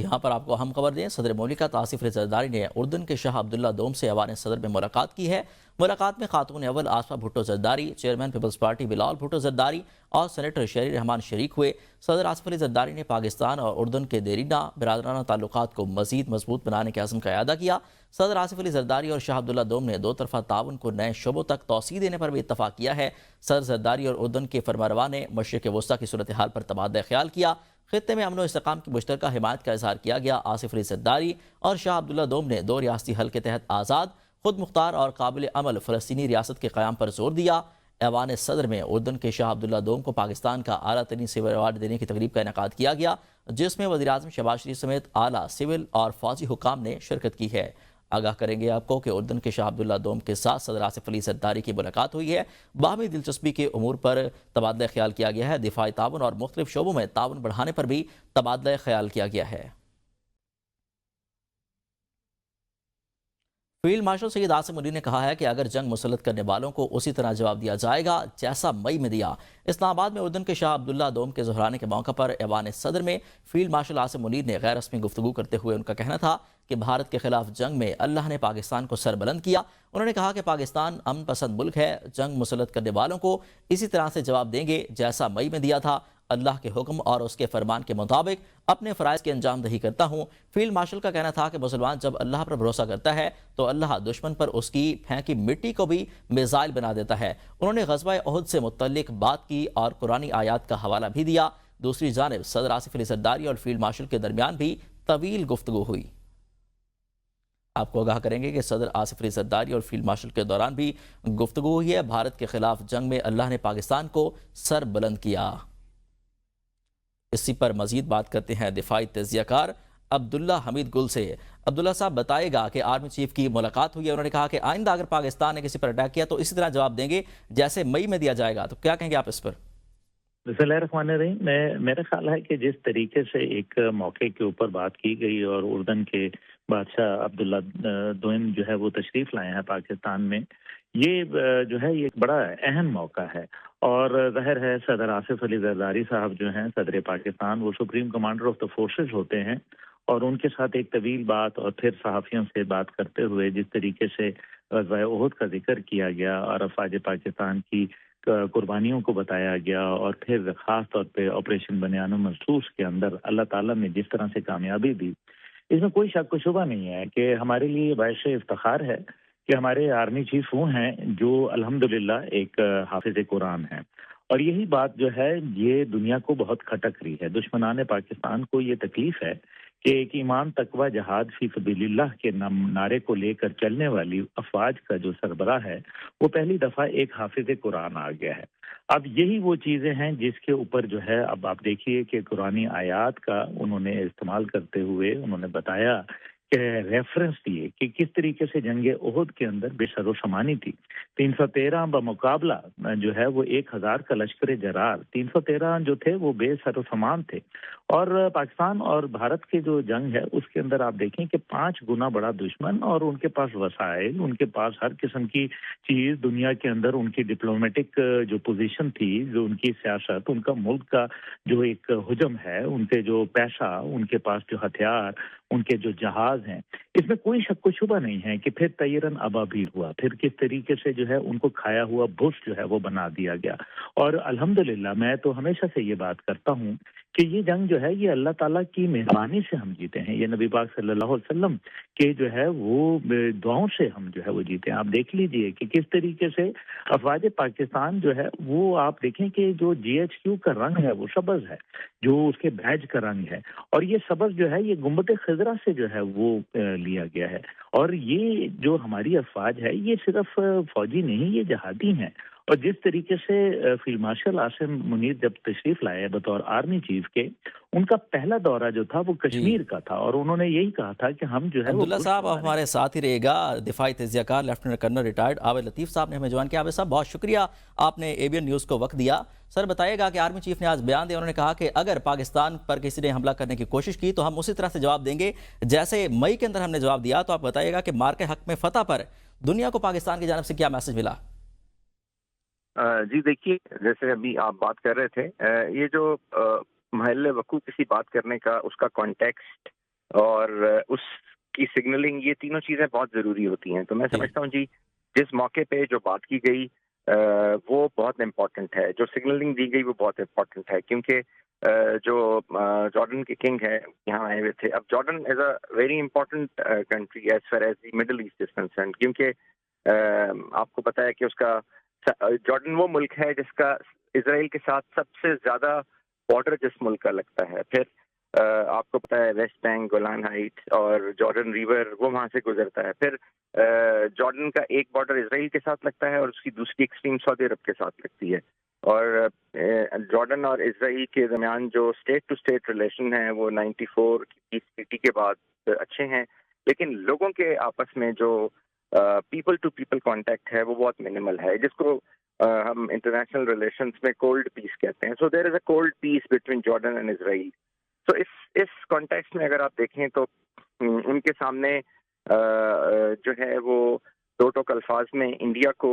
یہاں پر آپ کو اہم خبر دیں، صدر مملکت آصف علی زرداری نے اردن کے شاہ عبداللہ دوم سے ایوان صدر میں ملاقات کی ہے۔ ملاقات میں خاتون اول آصفہ بھٹو زرداری، چیئرمین پیپلز پارٹی بلال بھٹو زرداری اور سینیٹر شہری رحمان شریک ہوئے۔ صدر آصف علی زرداری نے پاکستان اور اردن کے دیرینہ برادرانہ تعلقات کو مزید مضبوط بنانے کے عزم کا اعادہ کیا۔ صدر آصف علی زرداری اور شاہ عبداللہ دوم نے دو طرفہ تعاون کو نئے شعبوں تک توسیع دینے پر بھی اتفاق کیا ہے۔ صدر زرداری اور اردن کے فرمانروا نے مشرق وسطیٰ کی صورتحال پر تبادلہ خیال کیا۔ خطے میں امن و استحکام کی مشترکہ حمایت کا اظہار کیا گیا۔ آصف علی زرداری اور شاہ عبداللہ دوم نے دو ریاستی حل کے تحت آزاد، خود مختار اور قابل عمل فلسطینی ریاست کے قیام پر زور دیا۔ ایوان صدر میں اردن کے شاہ عبداللہ دوم کو پاکستان کا اعلیٰ ترین سول ایوارڈ دینے کی تقریب کا انعقاد کیا گیا، جس میں وزیراعظم شہباز شریف سمیت اعلیٰ سول اور فوجی حکام نے شرکت کی ہے۔ آگاہ کریں گے آپ کو کہ اردن کے شاہ عبداللہ دوم کے ساتھ صدر آصف علی زرداری کی ملاقات ہوئی ہے۔ باہمی دلچسپی کے امور پر تبادلہ خیال کیا گیا ہے۔ دفاعی تعاون اور مختلف شعبوں میں تعاون بڑھانے پر بھی تبادلہ خیال کیا گیا ہے۔ فیلڈ مارشل سید عاصم منیر نے کہا ہے کہ اگر جنگ مسلط کرنے والوں کو اسی طرح جواب دیا جائے گا جیسا مئی میں دیا۔ اسلام آباد میں اردن کے شاہ عبداللہ دوم کے ظہرانے کے موقع پر ایوان صدر میں فیلڈ مارشل عاصم منیر نے غیر رسمی گفتگو کرتے ہوئے ان کا کہنا تھا کہ بھارت کے خلاف جنگ میں اللہ نے پاکستان کو سر بلند کیا۔ انہوں نے کہا کہ پاکستان امن پسند ملک ہے، جنگ مسلط کرنے والوں کو اسی طرح سے جواب دیں گے جیسا مئی میں دیا تھا۔ اللہ کے حکم اور اس کے فرمان کے مطابق اپنے فرائض کی انجام دہی کرتا ہوں۔ فیلڈ مارشل کا کہنا تھا کہ مسلمان جب اللہ پر بھروسہ کرتا ہے تو اللہ دشمن پر اس کی پھینکی مٹی کو بھی میزائل بنا دیتا ہے۔ انہوں نے غزوہ احد سے متعلق بات کی اور قرآنی آیات کا حوالہ بھی دیا۔ دوسری جانب صدر آصف علی زرداری اور فیلڈ مارشل کے درمیان بھی طویل گفتگو ہوئی۔ آپ کو آگاہ کریں گے کہ صدر آصف علی زرداری اور فیلڈ مارشل کے دوران بھی گفتگو ہوئی ہے۔ بھارت کے خلاف جنگ میں اللہ نے پاکستان کو سر بلند کیا۔ اسی پر مزید بات کرتے ہیں دفاعی تجزیہ کار عبداللہ حمید گل سے۔ عبداللہ صاحب بتائے گا کہ آرمی چیف کی ملاقات ہوئی ہے، انہوں نے کہا کہ آئندہ اگر پاکستان نے کسی پر اٹیک کیا تو اسی طرح جواب دیں گے جیسے مئی میں دیا جائے گا، تو کیا کہیں گے آپ اس پر؟ بسم اللہ الرحمن الرحیم۔ میرا خیال ہے کہ جس طریقے سے ایک موقع کے اوپر بات کی گئی اور اردن کے بادشاہ عبداللہ دوئم جو ہے وہ تشریف لائے ہیں پاکستان میں، یہ جو ہے یہ ایک بڑا اہم موقع ہے۔ اور ظاہر ہے صدر آصف علی زرداری صاحب جو ہیں صدر پاکستان، وہ supreme commander of the forces ہوتے ہیں، اور ان کے ساتھ ایک طویل بات اور پھر صحافیوں سے بات کرتے ہوئے جس طریقے سے غزوہ احد کا ذکر کیا گیا اور افواج پاکستان کی قربانیوں کو بتایا گیا، اور پھر خاص طور پہ آپریشن بنیان منصوص کے اندر اللہ تعالیٰ نے جس طرح سے کامیابی دی، اس میں کوئی شک و شبہ نہیں ہے کہ ہمارے لیے باعث افتخار ہے کہ ہمارے آرمی چیف وہ ہیں جو الحمدللہ ایک حافظ قرآن ہیں۔ اور یہی بات جو ہے یہ دنیا کو بہت کھٹک رہی ہے۔ دشمنان پاکستان کو یہ تکلیف ہے کہ ایک ایمان تقوی جہاد فی سبیل اللہ کے نعرے کو لے کر چلنے والی افواج کا جو سربراہ ہے وہ پہلی دفعہ ایک حافظ قرآن آ گیا ہے۔ اب یہی وہ چیزیں ہیں جس کے اوپر جو ہے اب آپ دیکھیے کہ قرآنی آیات کا انہوں نے استعمال کرتے ہوئے انہوں نے بتایا کہ ریفرنس دیے کہ کس طریقے سے جنگ احد کے اندر بے سر و سامانی تھی۔ 313 بمقابلہ جو ہے وہ 1000 کا لشکر جرار، 313 جو تھے وہ بے سر و سامان تھے۔ اور پاکستان اور بھارت کی جو جنگ ہے اس کے اندر آپ دیکھیں کہ 5 گنا بڑا دشمن، اور ان کے پاس وسائل، ان کے پاس ہر قسم کی چیز دنیا کے اندر، ان کی ڈپلومیٹک جو پوزیشن تھی، جو ان کی سیاست، ان کا ملک کا جو ایک حجم ہے، ان کے جو پیسہ، ان کے پاس جو ہتھیار، ان کے جو جہاز ہیں، اس میں کوئی شک و شبہ نہیں ہے کہ پھر طیرن ابابیل ہوا، پھر کس طریقے سے جو ہے ان کو کھایا ہوا بھس جو ہے وہ بنا دیا گیا۔ اور الحمدللہ میں تو ہمیشہ سے یہ بات کرتا ہوں کہ یہ جنگ جو ہے یہ اللہ تعالیٰ کی مہربانی سے ہم جیتے ہیں، یہ نبی پاک صلی اللہ علیہ وسلم کے جو ہے وہ دعاؤں سے ہم جو ہے وہ جیتے ہیں۔ آپ دیکھ لیجئے کہ کس طریقے سے افواج پاکستان جو ہے وہ، آپ دیکھیں کہ جو GHQ کا رنگ ہے وہ سبز ہے، جو اس کے بیج کا رنگ ہے، اور یہ سبز جو ہے یہ گنبد خضرا سے جو ہے وہ لیا گیا ہے۔ اور یہ جو ہماری افواج ہے یہ صرف فوجی نہیں، یہ جہادی ہیں۔ اور جس طریقے سے فیلڈ مارشل عاصم منیر جب تشریف لائے بطور آرمی چیف کے، ان کا پہلا دورہ جو تھا وہ کشمیر کا تھا، اور انہوں نے یہی کہا تھا کہ ہم جو ہے عبداللہ صاحب آپ ہمارے ساتھ ہی رہے گا۔ دفاعی تجزیہ کار لیفٹیننٹ کرنل ریٹائرڈ عابد لطیف صاحب نے ہمیں جوائن کیا۔ عابد صاحب بہت شکریہ، آپ نے ABN نیوز کو وقت دیا۔ سر بتائیے گا کہ آرمی چیف نے آج بیان دیا، انہوں نے کہا کہ اگر پاکستان پر کسی نے حملہ کرنے کی کوشش کی تو ہم اسی طرح سے جواب دیں گے جیسے مئی کے اندر ہم نے جواب دیا۔ تو آپ بتائیے گا کہ مارکے حق میں فتح پر دنیا کو پاکستان کی جانب سے کیا میسج ملا؟ جی دیکھیے، جیسے ابھی آپ بات کر رہے تھے، یہ جو محل وقوع کسی بات کرنے کا، اس کا کانٹیکسٹ اور اس کی سگنلنگ، یہ تینوں چیزیں بہت ضروری ہوتی ہیں. تو میں سمجھتا ہوں جی جس موقع پہ جو بات کی گئی وہ بہت امپورٹنٹ ہے، جو سگنلنگ دی گئی وہ بہت امپورٹنٹ ہے، کیونکہ جو جارڈن کے کنگ ہے یہاں آئے ہوئے تھے. اب Jordan is a very important country as far as the Middle East is concerned, کیونکہ آپ کو پتا ہے کہ اس کا جارڈن وہ ملک ہے جس کا اسرائیل کے ساتھ سب سے زیادہ بارڈر جس ملک کا لگتا ہے. پھر آپ کو پتا ہے ویسٹ بینک، گولان ہائٹ اور جارڈن ریور وہ وہاں سے گزرتا ہے. پھر جارڈن کا ایک بارڈر اسرائیل کے ساتھ لگتا ہے اور اس کی دوسری ایکسٹریم سعودی عرب کے ساتھ لگتی ہے. اور جارڈن اور اسرائیل کے درمیان جو اسٹیٹ ٹو اسٹیٹ ریلیشن ہے وہ 94 کی پیس ٹریٹی کے بعد اچھے ہیں، لیکن لوگوں کے آپس میں جو پیپل ٹو پیپل کانٹیکٹ ہے وہ بہت منیمل ہے، جس کو ہم انٹرنیشنل ریلیشنز میں کولڈ پیس کہتے ہیں. So there is a cold peace between Jordan and Israel. تو اس کانٹیکسٹ میں اگر آپ دیکھیں تو ان کے سامنے جو ہے وہ دو ٹوک الفاظ میں انڈیا کو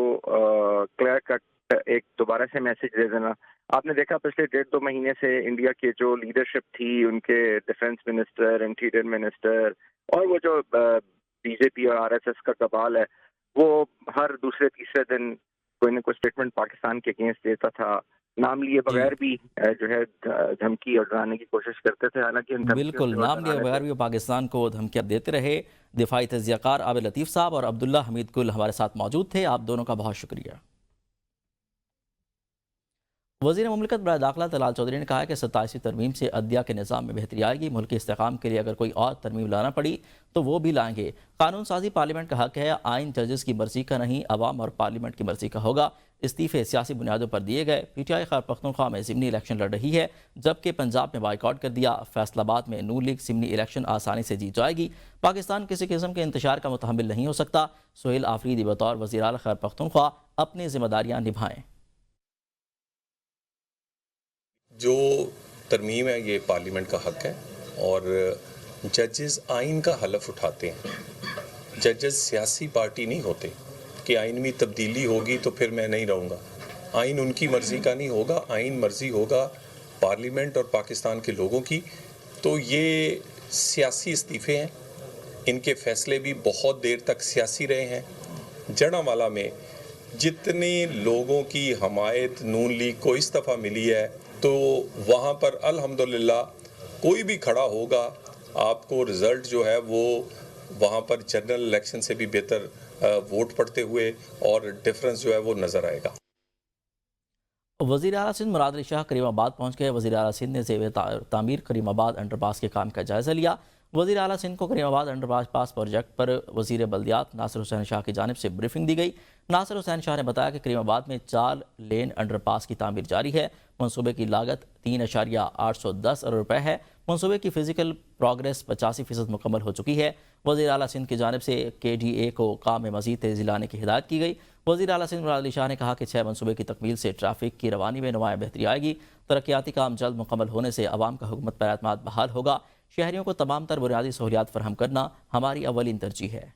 کلیئر کٹ ایک دوبارہ سے میسج دے دینا. آپ نے دیکھا پچھلے 1.5-2 مہینے سے انڈیا کے جو لیڈرشپ تھی، ان کے ڈیفنس منسٹر، انٹیریئر منسٹر اور وہ جو بی جے پی اور آر ایس ایس کا کبال ہے، وہ ہر دوسرے تیسرے دن کوئی نہ کوئی اسٹیٹمنٹ پاکستان کے اگینسٹ دیتا تھا، نام لیے بغیر بھی جو ہے دھمکی اور ڈرانے کی کوشش کرتے تھے. حالانکہ بالکل نام لیے بغیر بھی وہ پاکستان کو دھمکیاں دیتے رہے. دفاعی تجزیہ کار عابد لطیف صاحب اور عبداللہ حمید گل ہمارے ساتھ موجود تھے، آپ دونوں کا بہت شکریہ. وزیر مملکت برائے داخلہ طلال چودھری نے کہا ہے کہ 27ویں ترمیم سے عدلیہ کے نظام میں بہتری آئے گی. ملکی استحکام کے لیے اگر کوئی اور ترمیم لانا پڑی تو وہ بھی لائیں گے. قانون سازی پارلیمنٹ کا حق ہے، آئین ججز کی مرضی کا نہیں، عوام اور پارلیمنٹ کی مرضی کا ہوگا. استعفے سیاسی بنیادوں پر دیے گئے. P T I Khyber Pakhtunkhwa میں ضمنی الیکشن لڑ رہی ہے، جبکہ پنجاب میں بائیکاٹ کر دیا. فیصل آباد میں نون لیگ ضمنی الیکشن آسانی سے جیت جائے گی. پاکستان کسی قسم کے انتشار کا متحمل نہیں ہو سکتا. سہیل آفریدی بطور وزیر اعلیٰ خیبر پختونخوا اپنی ذمہ داریاں نبھائیں. جو ترمیم ہے یہ پارلیمنٹ کا حق ہے اور ججز آئین کا حلف اٹھاتے ہیں. ججز سیاسی پارٹی نہیں ہوتے کہ آئین میں تبدیلی ہوگی تو پھر میں نہیں رہوں گا. آئین ان کی مرضی کا نہیں ہوگا، آئین مرضی ہوگا پارلیمنٹ اور پاکستان کے لوگوں کی. تو یہ سیاسی استعفے ہیں، ان کے فیصلے بھی بہت دیر تک سیاسی رہے ہیں. جڑاوالا میں جتنے لوگوں کی حمایت نون لیگ کو اس دفعہ ملی ہے تو وہاں پر الحمدللہ کوئی بھی کھڑا ہوگا، آپ کو رزلٹ جو ہے وہ وہاں پر جنرل الیکشن سے بھی بہتر ووٹ پڑتے ہوئے اور ڈیفرنس جو ہے وہ نظر آئے گا. وزیر اعلیٰ سندھ مراد علی شاہ کریم آباد پہنچ گئے. وزیر اعلیٰ سندھ نے زیر تعمیر کریم آباد انڈر پاس کے کام کا جائزہ لیا. وزیر اعلیٰ سندھ کو کریم آباد انڈر پاس پروجیکٹ پر وزیر بلدیات ناصر حسین شاہ کی جانب سے بریفنگ دی گئی. ناصر حسین شاہ نے بتایا کہ کریم آباد میں 4 لین انڈر پاس کی تعمیر جاری ہے. منصوبے کی لاگت 3.810 ارب روپے ہے. منصوبے کی فزیکل پروگریس 85% مکمل ہو چکی ہے. وزیر اعلیٰ سندھ کی جانب سے KDA کو کام میں مزید تیزی لانے کی ہدایت کی گئی. وزیر اعلیٰ سندھ مراد علی شاہ نے کہا کہ 6 منصوبے کی تکمیل سے ٹریفک کی روانی میں نمایاں بہتری آئے گی. ترقیاتی کام جلد مکمل ہونے سے عوام کا حکومت پر اعتماد بحال ہوگا. شہریوں کو تمام تر بنیادی سہولیات فراہم کرنا ہماری اولین ترجیح ہے.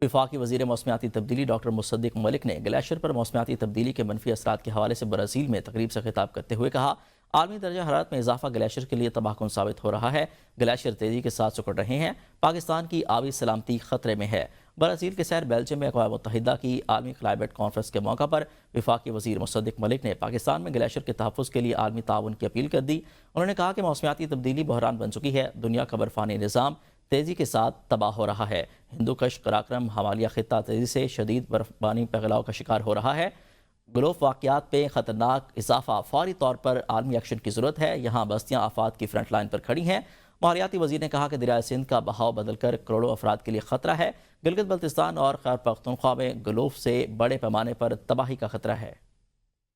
وفاقی وزیر موسمیاتی تبدیلی ڈاکٹر مصدق ملک نے گلیشیئر پر موسمیاتی تبدیلی کے منفی اثرات کے حوالے سے برازیل میں تقریب سے خطاب کرتے ہوئے کہا، عالمی درجہ حرارت میں اضافہ گلیشیئر کے لیے تباہ کن ثابت ہو رہا ہے. گلیشیئر تیزی کے ساتھ سکڑ رہے ہیں. پاکستان کی آبی سلامتی خطرے میں ہے. برازیل کے سیر بیلجیم میں اقوام متحدہ کی عالمی کلائمیٹ کانفرنس کے موقع پر وفاقی وزیر مصدق ملک نے پاکستان میں گلیشیئر کے تحفظ کے لیے عالمی تعاون کی اپیل کر دی. انہوں نے کہا کہ موسمیاتی تبدیلی بحران بن چکی ہے. دنیا کا برفانی نظام تیزی کے ساتھ تباہ ہو رہا ہے. ہندوکش قراقرم ہمالیہ خطہ تیزی سے شدید برفباری پھیلاؤ کا شکار ہو رہا ہے. گلوف واقعات پہ خطرناک اضافہ، فوری طور پر عالمی ایکشن کی ضرورت ہے. یہاں بستیاں آفات کی فرنٹ لائن پر کھڑی ہیں. ماحولیاتی وزیر نے کہا کہ دریائے سندھ کا بہاؤ بدل کر کروڑوں افراد کے لیے خطرہ ہے. گلگت بلتستان اور خیبر پختونخوا میں گلوف سے بڑے پیمانے پر تباہی کا خطرہ ہے.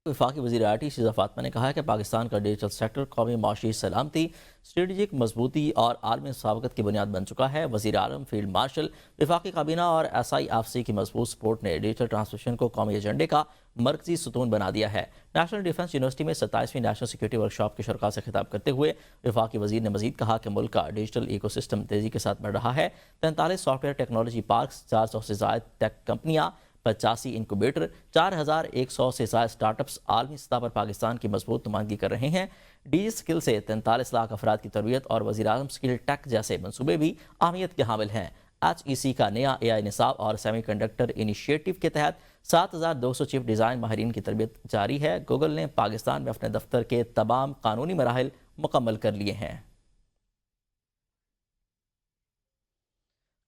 وفاقی وزیر آئی ٹی شیزہ فاطمہ نے کہا ہے کہ پاکستان کا ڈیجیٹل سیکٹر قومی معاشی سلامتی، اسٹریٹجک مضبوطی اور عالمی مسابقت کی بنیاد بن چکا ہے. وزیر اعظم، فیلڈ مارشل، وفاقی کابینہ اور SIFC کی مضبوط سپورٹ نے ڈیجیٹل ٹرانسمیشن کو قومی ایجنڈے کا مرکزی ستون بنا دیا ہے. نیشنل ڈیفنس یونیورسٹی میں 27ویں نیشنل سیکورٹی ورکشاپ کے شرکاء سے خطاب کرتے ہوئے وفاقی وزیر نے مزید کہا کہ ملک کا ڈیجیٹل ایکو سسٹم تیزی کے ساتھ بڑھ رہا ہے. 43 سافٹ ویئر ٹیکنالوجی پارکس، 400 سے زائد ٹیک کمپنیاں، 85 انکوبیٹر، 4100 سے زائد سٹارٹ اپس عالمی سطح پر پاکستان کی مضبوط نمائندگی کر رہے ہیں. ڈی اسکل سے 43 لاکھ افراد کی تربیت اور وزیر اعظم اسکل ٹیک جیسے منصوبے بھی اہمیت کے حامل ہیں۔ HEC کا نیا AI نصاب اور سیمی کنڈکٹر انیشیٹو کے تحت 7200 چپ ڈیزائن ماہرین کی تربیت جاری ہے۔ گوگل نے پاکستان میں اپنے دفتر کے تمام قانونی مراحل مکمل کر لیے ہیں۔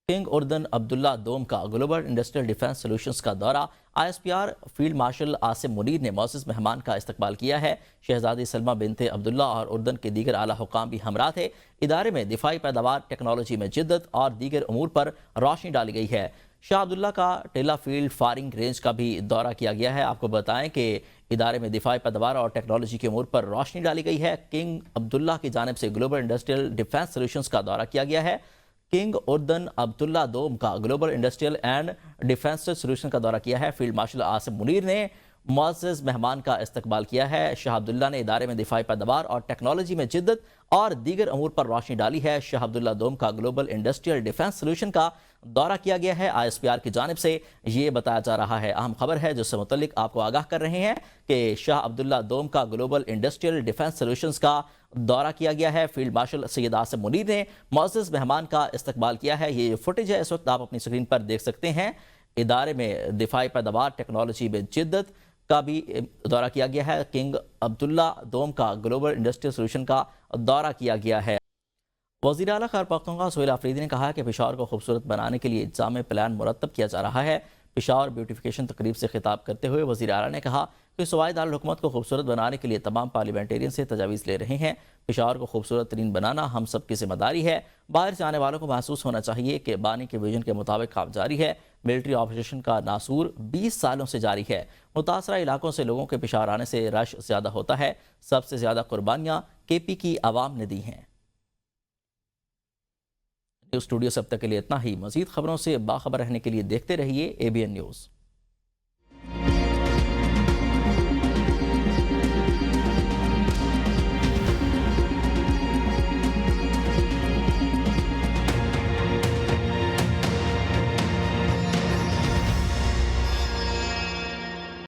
کنگ اردن عبداللہ دوم کا گلوبل انڈسٹریل ڈیفنس سولوشنز کا دورہ۔ ISPR field marshal Asim Munir نے معزز مہمان کا استقبال کیا ہے۔ شہزادی سلمہ بنت عبداللہ اور اردن کے دیگر اعلیٰ حکام بھی ہمراہ تھے۔ ادارے میں دفاعی پیداوار، ٹیکنالوجی میں جدت اور دیگر امور پر روشنی ڈالی گئی ہے۔ شاہ عبداللہ کا ٹیلا فیلڈ فائرنگ رینج کا بھی دورہ کیا گیا ہے۔ آپ کو بتائیں کہ ادارے میں دفاعی پیداوار اور ٹیکنالوجی کے امور پر روشنی ڈالی گئی ہے۔ کنگ عبداللہ کی جانب سے گلوبل انڈسٹریل ڈیفنس سولوشنز کا دورہ کیا گیا ہے۔ کنگ اردن عبداللہ دوم کا global industrial and defence solution کا دورہ کیا ہے۔ فیلڈ مارشل عاصم منیر نے معزز مہمان کا استقبال کیا ہے۔ شاہ عبداللہ نے ادارے میں دفاعی پیداوار اور ٹیکنالوجی میں جدت اور دیگر امور پر روشنی ڈالی ہے۔ شاہ عبداللہ دوم کا گلوبل انڈسٹریل ڈیفنس سولوشن کا دورہ کیا گیا ہے۔ ISPR کی جانب سے یہ بتایا جا رہا ہے۔ اہم خبر ہے جس سے متعلق آپ کو آگاہ کر رہے ہیں کہ شاہ عبداللہ دوم کا گلوبل انڈسٹریل ڈیفنس سولوشنز کا دورہ کیا گیا ہے۔ فیلڈ مارشل سید عاصم منیر نے معزز مہمان کا استقبال کیا ہے۔ یہ فوٹیج ہے، اس وقت آپ اپنی سکرین پر دیکھ سکتے ہیں۔ ادارے میں دفاعی پیداوار، ٹیکنالوجی میں جدت کا بھی دورہ کیا گیا ہے۔ کنگ عبداللہ دوم کا گلوبل انڈسٹریل سولوشن کا دورہ کیا گیا ہے۔ وزیر اعلیٰ خیبر پختونخوا سہیل آفریدی نے کہا ہے کہ پشاور کو خوبصورت بنانے کے لیے انتظامی پلان مرتب کیا جا رہا ہے۔ پشاور بیوٹیفیکیشن تقریب سے خطاب کرتے ہوئے وزیر اعلیٰ نے کہا کہ صوبائی دارالحکومت کو خوبصورت بنانے کے لیے تمام پارلیمنٹیرین سے تجاویز لے رہے ہیں۔ پشاور کو خوبصورت ترین بنانا ہم سب کی ذمہ داری ہے۔ باہر سے آنے والوں کو محسوس ہونا چاہیے کہ بانی کے ویژن کے مطابق کام جاری ہے۔ ملٹری آپریشن کا ناسور 20 سالوں سے جاری ہے۔ متاثرہ علاقوں سے لوگوں کے پشاور آنے سے رش زیادہ ہوتا ہے۔ سب سے زیادہ قربانیاں KP کی عوام نے دی ہیں۔ نیوز اسٹوڈیو سے اب تک کے لیے اتنا ہی۔ مزید خبروں سے باخبر رہنے کے لیے دیکھتے رہیے ABN نیوز۔